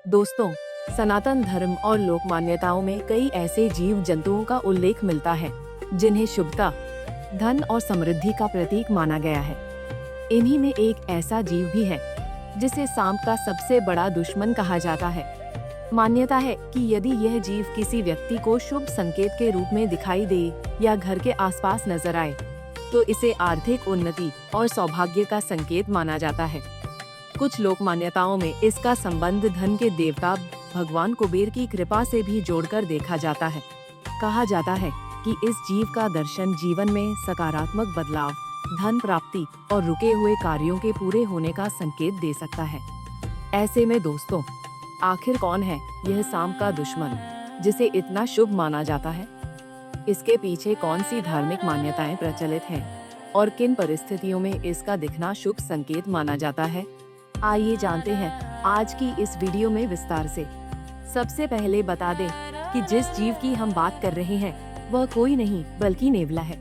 दोस्तों, सनातन धर्म और लोक मान्यताओं में कई ऐसे जीव जंतुओं का उल्लेख मिलता है जिन्हें शुभता, धन और समृद्धि का प्रतीक माना गया है। इन्हीं में एक ऐसा जीव भी है जिसे सांप का सबसे बड़ा दुश्मन कहा जाता है। मान्यता है कि यदि यह जीव किसी व्यक्ति को शुभ संकेत के रूप में दिखाई दे या घर के आसपास नजर आए, तो इसे आर्थिक उन्नति और सौभाग्य का संकेत माना जाता है। कुछ लोक मान्यताओं में इसका संबंध धन के देवता भगवान कुबेर की कृपा से भी जोड़कर देखा जाता है। कहा जाता है कि इस जीव का दर्शन जीवन में सकारात्मक बदलाव, धन प्राप्ति और रुके हुए कार्यों के पूरे होने का संकेत दे सकता है। ऐसे में दोस्तों, आखिर कौन है यह सांप का दुश्मन जिसे इतना शुभ माना जाता है? इसके पीछे कौन सी धार्मिक मान्यताएं प्रचलित हैं और किन परिस्थितियों में इसका दिखना शुभ संकेत माना जाता है? आइए जानते हैं आज की इस वीडियो में विस्तार से। सबसे पहले बता दें कि जिस जीव की हम बात कर रहे हैं वह कोई नहीं बल्कि नेवला है।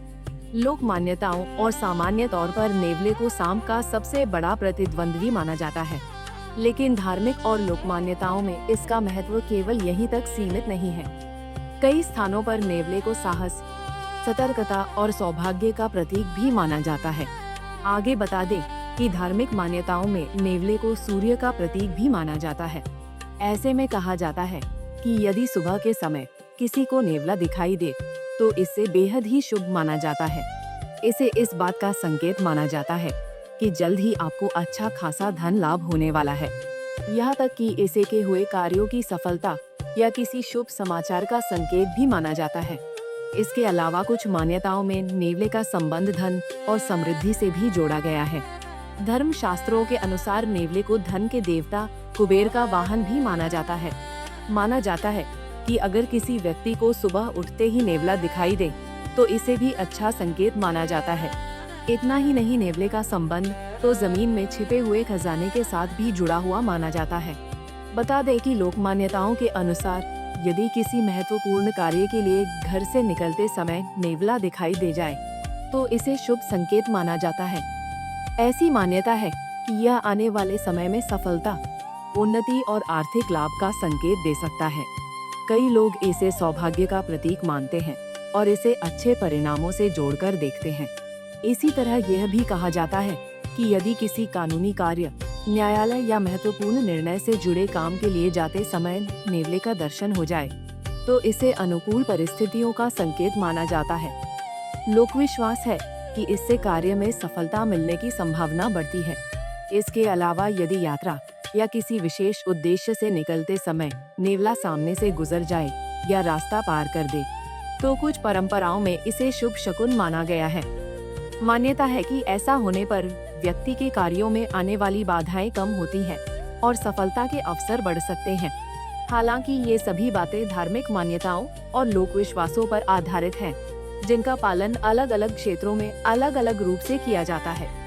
लोक मान्यताओं और सामान्य तौर पर नेवले को सांप का सबसे बड़ा प्रतिद्वंद्वी माना जाता है, लेकिन धार्मिक और लोक मान्यताओं में इसका महत्व केवल यहीं तक सीमित नहीं है। कई स्थानों पर नेवले को साहस, सतर्कता और सौभाग्य का प्रतीक भी माना जाता है। आगे बता दें कि धार्मिक मान्यताओं में नेवले को सूर्य का प्रतीक भी माना जाता है। ऐसे में कहा जाता है कि यदि सुबह के समय किसी को नेवला दिखाई दे तो इससे बेहद ही शुभ माना जाता है। इसे इस बात का संकेत माना जाता है कि जल्द ही आपको अच्छा खासा धन लाभ होने वाला है। यहाँ तक कि इसे के हुए कार्यों की सफलता या किसी शुभ समाचार का संकेत भी माना जाता है। इसके अलावा कुछ मान्यताओं में नेवले का संबंध धन और समृद्धि से भी जोड़ा गया है। धर्म शास्त्रों के अनुसार नेवले को धन के देवता कुबेर का वाहन भी माना जाता है। माना जाता है कि अगर किसी व्यक्ति को सुबह उठते ही नेवला दिखाई दे तो इसे भी अच्छा संकेत माना जाता है। इतना ही नहीं, नेवले का संबंध तो जमीन में छिपे हुए खजाने के साथ भी जुड़ा हुआ माना जाता है। बता दें कि लोक मान्यताओं के अनुसार यदि किसी महत्वपूर्ण कार्य के लिए घर से निकलते समय नेवला दिखाई दे जाए तो इसे शुभ संकेत माना जाता है। ऐसी मान्यता है कि यह आने वाले समय में सफलता, उन्नति और आर्थिक लाभ का संकेत दे सकता है। कई लोग इसे सौभाग्य का प्रतीक मानते हैं और इसे अच्छे परिणामों से जोड़कर देखते हैं। इसी तरह यह भी कहा जाता है कि यदि किसी कानूनी कार्य, न्यायालय या महत्वपूर्ण निर्णय से जुड़े काम के लिए जाते समय नेवले का दर्शन हो जाए तो इसे अनुकूल परिस्थितियों का संकेत माना जाता है। लोक विश्वास है कि इससे कार्य में सफलता मिलने की संभावना बढ़ती है। इसके अलावा यदि यात्रा या किसी विशेष उद्देश्य से निकलते समय नेवला सामने से गुजर जाए या रास्ता पार कर दे तो कुछ परंपराओं में इसे शुभ शकुन माना गया है। मान्यता है कि ऐसा होने पर व्यक्ति के कार्यों में आने वाली बाधाएं कम होती हैं और सफलता के अवसर बढ़ सकते हैं। हालांकि ये सभी बातें धार्मिक मान्यताओं और लोक विश्वासों पर आधारित हैं, जिनका पालन अलग अलग क्षेत्रों में अलग अलग रूप से किया जाता है।